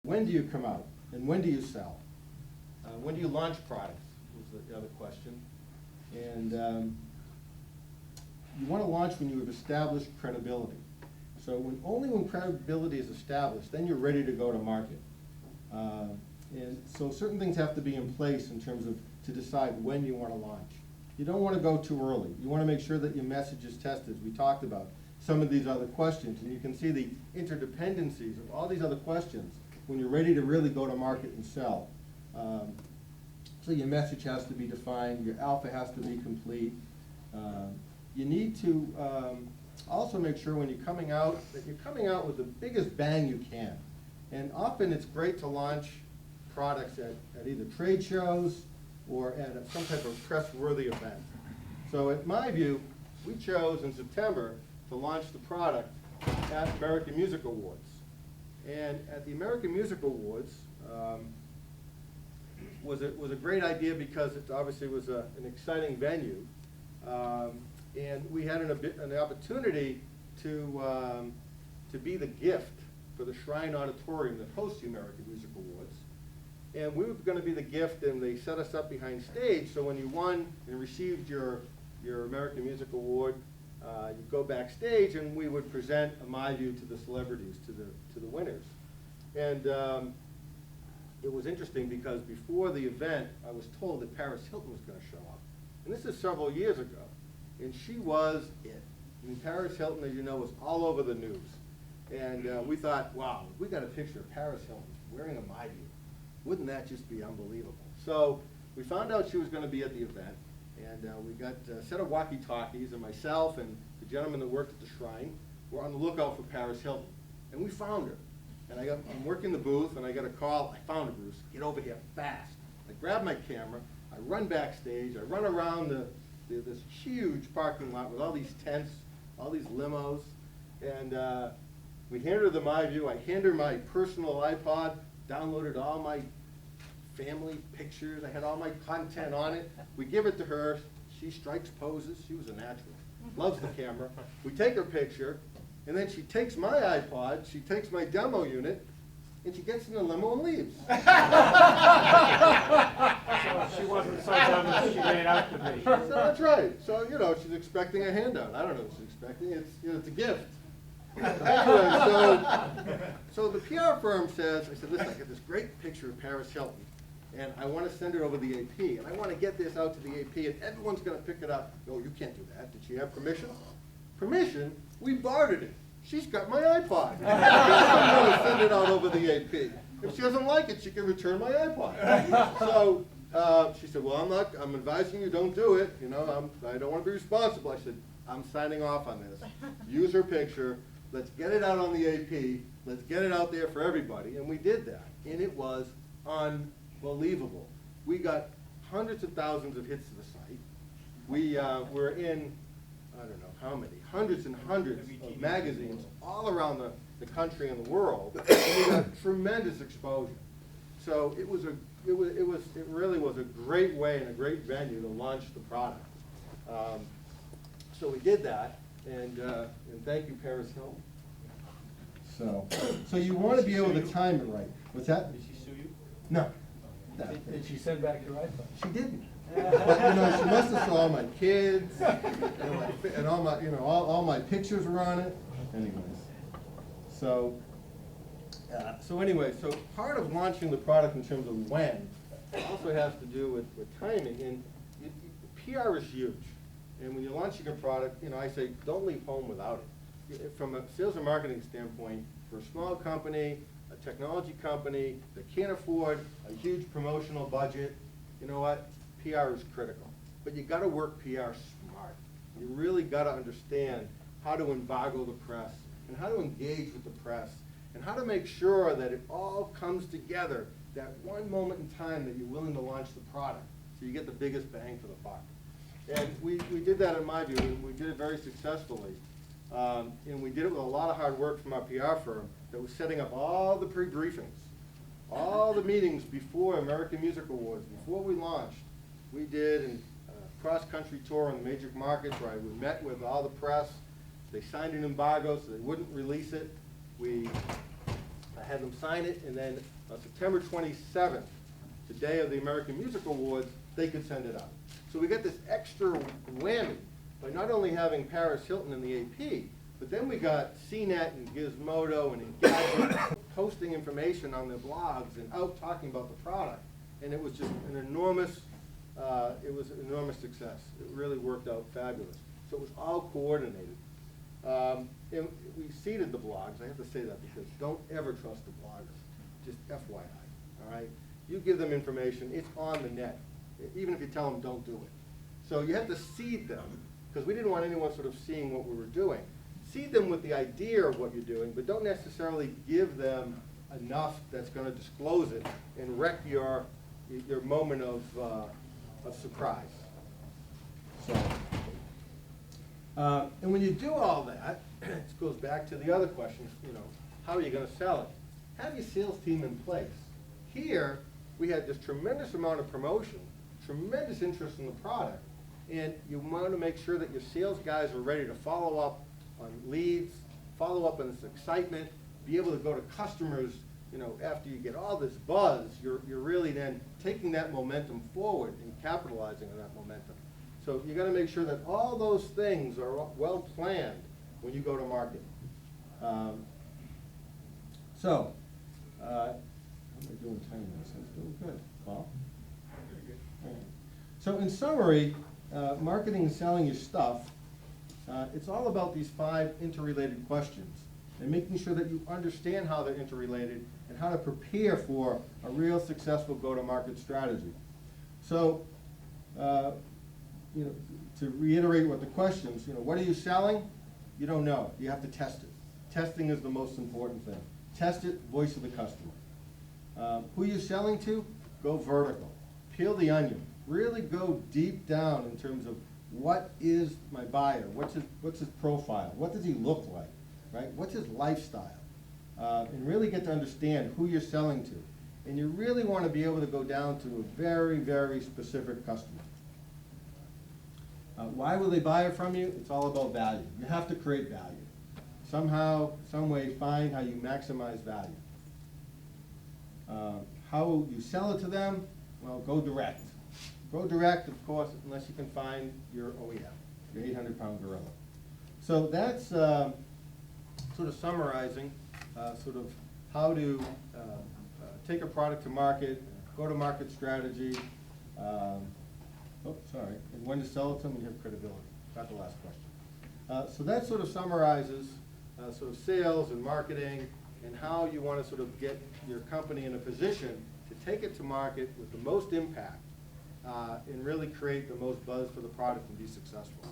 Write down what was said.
When do you come out, and when do you sell? When do you launch products, was the other question. And you want to launch when you have established credibility. So only when credibility is established, then you're ready to go to market. And so certain things have to be in place in terms of to decide when you want to launch. You don't want to go too early. You want to make sure that your message is tested. We talked about some of these other questions, and you can see the interdependencies of all these other questions when you're ready to really go to market and sell. So your message has to be defined, your alpha has to be complete. You need to also make sure when you're coming out, that you're coming out with the biggest bang you can. And often it's great to launch products at either trade shows or at some type of press-worthy event. So in my view, we chose in September to launch the product at American Music Awards. And at the American Music Awards was a great idea because it obviously was an exciting venue. And we had an opportunity to be the gift for the Shrine Auditorium that hosts the American Music Awards. And we were going to be the gift, and they set us up behind stage, so when you won and received your American Music Award, you'd go backstage and we would present my view to the celebrities, to the winners. And it was interesting because before the event, I was told that Paris Hilton was going to show up. And this is several years ago. And she was it. I mean, Paris Hilton, as you know, was all over the news. And we thought, wow, if we got a picture of Paris Hilton wearing a my view, wouldn't that just be unbelievable? So we found out she was going to be at the event. And we got a set of walkie-talkies, and myself and the gentleman that worked at the Shrine were on the lookout for Paris Hilton. And we found her. And I'm working the booth, and I got a call. I found her, Bruce. Get over here fast. I grab my camera. I run backstage. I run around this huge parking lot with all these tents, all these limos. And we hand her the my view. I hand her my personal iPod, downloaded all my family pictures. I had all my content on it. We give it to her. She strikes poses. She was a natural. Loves the camera. We take her picture, and then she takes my iPod, she takes my demo unit, and she gets in the limo and leaves. So she wasn't so dumb as she made out to be. So that's right. So, she's expecting a handout. I don't know what she's expecting. It's a gift. Anyway, so the PR firm says, I said, listen, I got this great picture of Paris Hilton, and I want to send it over the AP, and I want to get this out to the AP, and everyone's going to pick it up. No, you can't do that. Did she have permission? Permission? We bartered it. She's got my iPod. I'm going to send it out over the AP. If she doesn't like it, she can return my iPod. So she said, well, I'm advising you don't do it. I don't want to be responsible. I said, I'm signing off on this. Use her picture. Let's get it out on the AP. Let's get it out there for everybody. And we did that. And it was unbelievable. We got hundreds of thousands of hits to the site. We were in, I don't know how many, hundreds and hundreds of magazines all around the country and the world. And we got tremendous exposure. So it really was a great way and a great venue to launch the product. So we did that, and thank you, Paris Hilton. So you want to be able to time it right. What's that? Did she sue you? No. Did she send back your iPhone? She didn't. But she must have saw all my kids and all my all my pictures were on it. Anyways, so part of launching the product in terms of when also has to do with timing, and PR is huge. And when you're launching a product, I say don't leave home without it. From a sales and marketing standpoint, for a small company, a technology company that can't afford a huge promotional budget, you know what? PR is critical. But you got to work PR smart. You really got to understand how to embargo the press and how to engage with the press and how to make sure that it all comes together that one moment in time that you're willing to launch the product so you get the biggest bang for the buck. And we did that in my view, and we did it very successfully. And we did it with a lot of hard work from our PR firm that was setting up all the pre-briefings, all the meetings before American Music Awards, before we launched. We did a cross-country tour in the major markets where we met with all the press. They signed an embargo so they wouldn't release it. We had them sign it, and then on September 27th, the day of the American Music Awards, they could send it out. So we got this extra whammy by not only having Paris Hilton in the AP, but then we got CNET and Gizmodo and Engadget posting information on their blogs and out talking about the product. And it was just an enormous, success. It really worked out fabulous. So it was all coordinated. And we seeded the blogs. I have to say that because don't ever trust the bloggers. Just FYI, all right? You give them information, it's on the net, even if you tell them don't do it. So you have to seed them, because we didn't want anyone sort of seeing what we were doing. Seed them with the idea of what you're doing, but don't necessarily give them enough that's going to disclose it and wreck your moment of surprise. So, and when you do all that, it goes back to the other questions, how are you going to sell it? Have your sales team in place. Here, we had this tremendous amount of promotion, tremendous interest in the product, and you want to make sure that your sales guys are ready to follow up on leads, follow up on this excitement, be able to go to customers, after you get all this buzz, you're really then taking that momentum forward and capitalizing on that momentum. So you got to make sure that all those things are well planned when you go to market. How am I doing time in this? I'm doing good. Paul? All right. So in summary, marketing and selling your stuff, it's all about these 5 interrelated questions and making sure that you understand how they're interrelated and how to prepare for a real successful go-to-market strategy. So, to reiterate what the questions, what are you selling? You don't know. You have to test it. Testing is the most important thing. Test it, voice of the customer. Who you're selling to? Go vertical. Peel the onion. Really go deep down in terms of what is my buyer? What's his profile? What does he look like? Right? What's his lifestyle? And really get to understand who you're selling to. And you really want to be able to go down to a very, very specific customer. Why will they buy it from you? It's all about value. You have to create value. Somehow, some way, find how you maximize value. How you sell it to them? Well, go direct. Go direct, of course, unless you can find your OEM, your 800-pound gorilla. So that's sort of summarizing sort of how to take a product to market, go-to-market strategy, and when to sell it to them and have credibility. That's the last question. So that sort of summarizes sort of sales and marketing and how you want to sort of get your company in a position to take it to market with the most impact and really create the most buzz for the product and be successful.